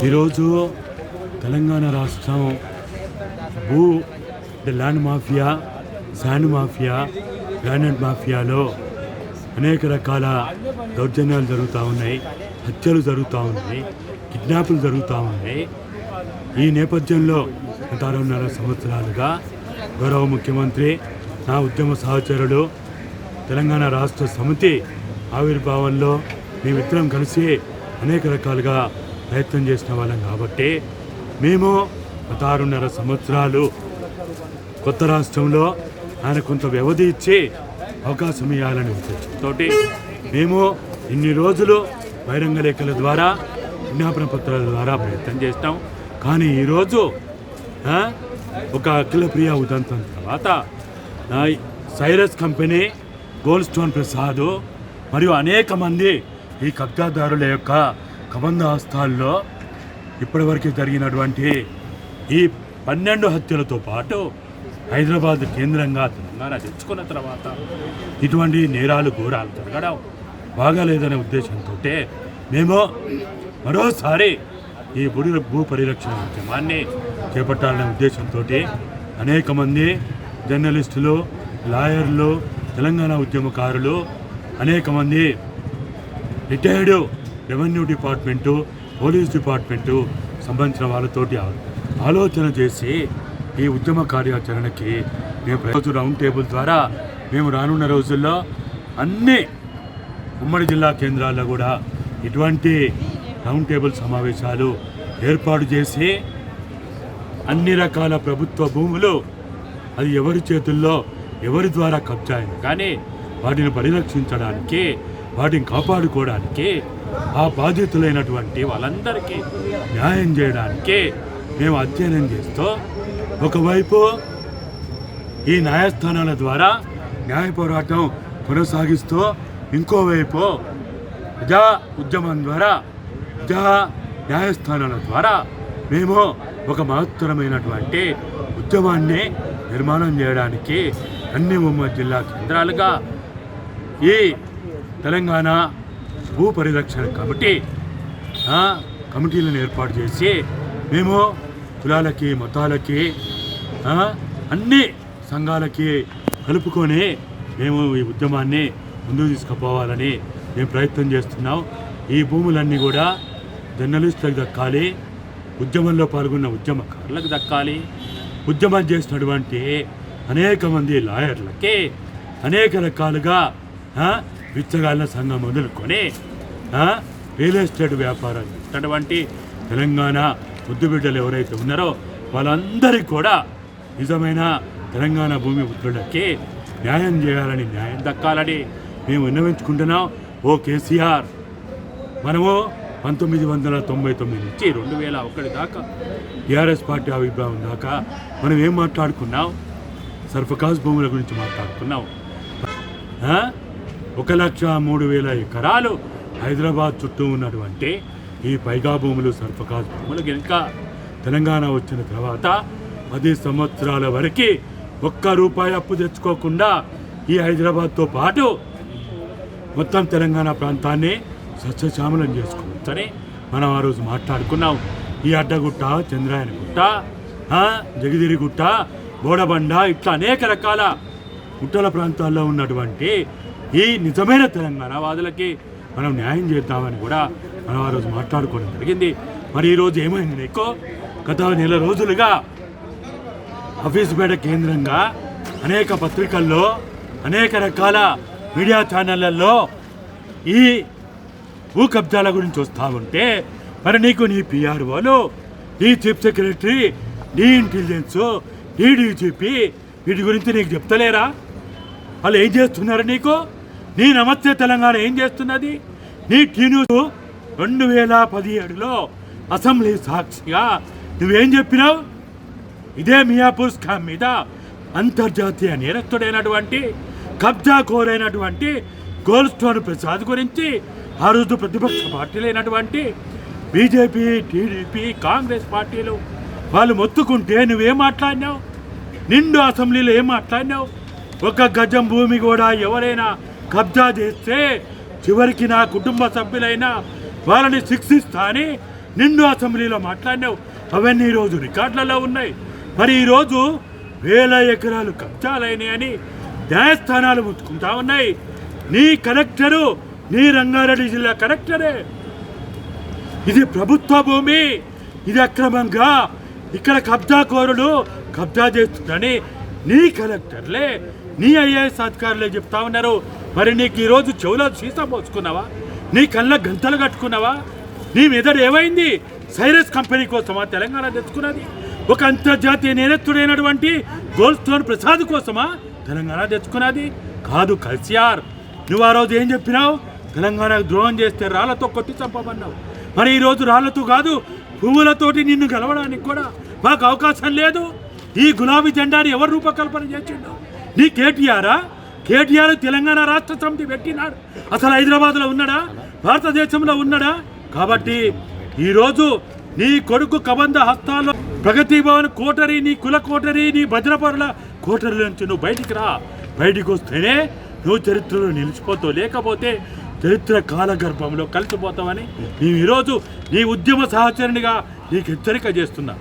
ఈరోజు తెలంగాణ రాష్ట్రం భూ land mafia, sand mafia, granite మాఫియాలో అనేక రకాల దౌర్జన్యాలు జరుగుతూ ఉన్నాయి, హత్యలు జరుగుతూ ఉన్నాయి, కిడ్నాపులు జరుగుతూ ఉన్నాయి. ఈ నేపథ్యంలో 6.5 సంవత్సరాలుగా గౌరవ ముఖ్యమంత్రి, నా ఉద్యమ సహచరుడు, తెలంగాణ రాష్ట్ర సమితి ఆవిర్భావంలో మేమిద్దరం కలిసి అనేక రకాలుగా ప్రయత్నం చేసిన వాళ్ళం కాబట్టి మేము 6.5 సంవత్సరాలు కొత్త రాష్ట్రంలో ఆయన కొంత వ్యవధి ఇచ్చి అవకాశం ఇవ్వాలని ఉద్దేశంతో మేము ఇన్ని రోజులు బహిరంగ లేఖల ద్వారా, విజ్ఞాపన పత్రాల ద్వారా ప్రయత్నం చేస్తాం. కానీ ఈరోజు ఒక అఖిల ప్రియ ఉదంతం తర్వాత Cyrus company, gold stone Prasad మరియు అనేక మంది ఈ కబ్జాదారుల యొక్క కబంధ హస్తాల్లో ఇప్పటివరకు జరిగినటువంటి ఈ 12 హత్యలతో పాటు హైదరాబాద్ కేంద్రంగా తెలంగాణ తెచ్చుకున్న తర్వాత ఇటువంటి నేరాలు, ఘోరాలు జరగడం బాగాలేదనే ఉద్దేశంతో మేము మరోసారి ఈ భూ పరిరక్షణ ఉద్యమాన్ని చేపట్టాలనే ఉద్దేశంతో అనేక మంది జర్నలిస్టులు, లాయర్లు, తెలంగాణ ఉద్యమకారులు, అనేక మంది retired revenue department, police department సంబంధించిన వాళ్ళతోటి ఆలోచన చేసి ఈ ఉద్యమ కార్యాచరణకి మేము ప్రతి రౌండ్ టేబుల్ ద్వారా మేము రానున్న రోజుల్లో అన్ని ఉమ్మడి జిల్లా కేంద్రాల్లో కూడా ఇటువంటి రౌండ్ టేబుల్ సమావేశాలు ఏర్పాటు చేసి అన్ని రకాల ప్రభుత్వ భూములు అది ఎవరి చేతుల్లో, ఎవరి ద్వారా కబ్జా అయింది కానీ వాటిని పరిరక్షించడానికి, వాటిని కాపాడుకోవడానికి, ఆ బాధితులైనటువంటి వాళ్ళందరికీ న్యాయం చేయడానికి మేము అధ్యయనం చేస్తూ ఒకవైపు ఈ న్యాయస్థానాల ద్వారా న్యాయ పోరాటం కొనసాగిస్తూ, ఇంకోవైపు ప్రజా ఉద్యమం ద్వారా, ప్రజా న్యాయస్థానాల ద్వారా మేము ఒక మహత్తరమైనటువంటి ఉద్యమాన్ని నిర్మాణం చేయడానికి అన్ని ఉమ్మడి జిల్లా కేంద్రాలుగా ఈ తెలంగాణ భూ పరిరక్షణ కమిటీలను ఏర్పాటు చేసి మేము కులాలకి, మతాలకి, అన్ని సంఘాలకి కలుపుకొని మేము ఈ ఉద్యమాన్ని ముందుకు తీసుకుపోవాలని మేము ప్రయత్నం చేస్తున్నాం. ఈ భూములన్నీ కూడా జర్నలిస్టులకు దక్కాలి, ఉద్యమంలో పాల్గొన్న ఉద్యమకారులకు దక్కాలి, ఉద్యమం చేసినటువంటి అనేక మంది లాయర్లకి అనేక రకాలుగా బిచ్చగాళ్ళ సంఘం మొదలుకొని రియల్ ఎస్టేట్ వ్యాపారం చేసినటువంటి తెలంగాణ ముద్దుబిడ్డలు ఎవరైతే ఉన్నారో వాళ్ళందరికీ కూడా నిజమైన తెలంగాణ భూమి పుత్రులకి న్యాయం చేయాలని, న్యాయం దక్కాలని మేము విన్నవించుకుంటున్నాం. ఓ కేసీఆర్, మనము 1999 నుంచి 2001 దాకా టీఆర్ఎస్ పార్టీ ఆవిర్భావం దాకా మనం ఏం మాట్లాడుకున్నాం? సర్ఫకాజ్ భూముల గురించి మాట్లాడుకున్నాం. 1,03,000 ఎకరాలు హైదరాబాద్ చుట్టూ ఉన్నటువంటి ఈ పైగా భూములు, సర్ఫకాజ్ భూములు కనుక తెలంగాణ వచ్చిన తర్వాత 10 సంవత్సరాల వరకు ₹1 అప్పు తెచ్చుకోకుండా ఈ హైదరాబాద్తో పాటు మొత్తం తెలంగాణ ప్రాంతాన్ని సస్యశ్యామలం చేసుకోవచ్చని మనం ఆ రోజు మాట్లాడుకున్నాం. ఈ అడ్డగుట్ట, చంద్రాయనగుట్ట, జగదిరిగుట్ట, బోడబండ ఇట్లా అనేక రకాల గుట్టల ప్రాంతాల్లో ఉన్నటువంటి ఈ నిజమైన తెలంగాణ వాదులకి మనం న్యాయం చేద్దామని కూడా మనం ఆ రోజు మాట్లాడుకోవడం జరిగింది. మరి ఈరోజు ఏమైంది నీకు? గత నెల రోజులుగా హఫీజ్పేట కేంద్రంగా అనేక పత్రికల్లో, అనేక రకాల మీడియా ఛానళ్లలో ఈ భూ కబ్జాల గురించి వస్తూ ఉంటే మరి నీకు నీ పిఆర్ఓలు, నీ చీఫ్ సెక్రటరీ, నీ ఇంటెలిజెన్స్, నీ డీజీపీ వీటి గురించి నీకు చెప్తలేరా? వాళ్ళు ఏం చేస్తున్నారు నీకు? నీ నమస్తే తెలంగాణ ఏం చేస్తున్నది? నీ టీన్యూస్ 2017లో అసెంబ్లీ సాక్షిగా నువ్వేం చెప్పినావు? ఇదే మియాపూర్ స్కామ్ మీద అంతర్జాతీయ నేరస్తుడైనటువంటి, కబ్జా కోరైనటువంటి గోల్డ్ స్టోన్ ప్రసాద్ గురించి ఆ రోజు ప్రతిపక్ష పార్టీలైనటువంటి బీజేపీ, టీడీపీ, కాంగ్రెస్ పార్టీలు వాళ్ళు మొత్తుకుంటే నువ్వేం మాట్లాడినావు? నిండు అసెంబ్లీలో ఏం మాట్లాడినావు? 1 గజం భూమి కూడా ఎవరైనా కబ్జా చేస్తే చివరికి నా కుటుంబ సభ్యులైనా వాళ్ళని శిక్షిస్తా అని నిన్ను అసెంబ్లీలో మాట్లాడినావు, అవన్నీ ఈరోజు రికార్డులలో ఉన్నాయి. మరి ఈరోజు వేల ఎకరాలు కబ్జాలైనాయని న్యాయస్థానాలు ముట్టుకుంటా ఉన్నాయి. నీ కలెక్టరు, నీ రంగారెడ్డి జిల్లా కలెక్టరే, ఇది ప్రభుత్వ భూమి, ఇది అక్రమంగా ఇక్కడ కబ్జాకోరులు కబ్జా చేస్తుందని నీ కలెక్టర్లే, నీ ఐఏఎస్ అధికారులే చెప్తా ఉన్నారు. మరి నీకు ఈరోజు చెవులో సీసా పోసుకున్నావా? నీ కళ్ళ గంతలు కట్టుకున్నావా? నీ మెదడు ఏమైంది? సైరస్ కంపెనీ కోసమా తెలంగాణ తెచ్చుకున్నది? ఒక అంతర్జాతీయ నేరస్తుడైనటువంటి గోల్డ్ స్టోన్ ప్రసాద్ కోసమా తెలంగాణ తెచ్చుకున్నది? కాదు కేసీఆర్, నువ్వు ఆ రోజు ఏం చెప్పినావు? తెలంగాణకు ద్రోహం చేస్తే రాళ్లతో కొట్టి చంపమన్నావు. మరి ఈరోజు రాళ్లతో కాదు, పువ్వులతోటి నిన్ను గెలవడానికి కూడా మాకు అవకాశం లేదు. ఈ గులాబీ జెండాని ఎవరు రూపకల్పన చేసిండు? నీ కేటీఆరా? కేటీఆర్ తెలంగాణ రాష్ట్ర సమితి పెట్టినాడు. అసలు హైదరాబాద్లో ఉన్నాడా? భారతదేశంలో ఉన్నాడా? కాబట్టి ఈరోజు నీ కొడుకు కబంధ హస్తాల్లో ప్రగతి భవన్ కోటరీ, నీ కుల కోటరీ, నీ భద్రపరుల కోటరీ నుంచి నువ్వు బయటికి రా. బయటికి వస్తేనే నువ్వు చరిత్రలో నిలిచిపోతావు, లేకపోతే చరిత్ర కాలగర్భంలో కలిసిపోతావని నేను ఈరోజు నీ ఉద్యమ సహచరునిగా నీకు హెచ్చరిక చేస్తున్నా.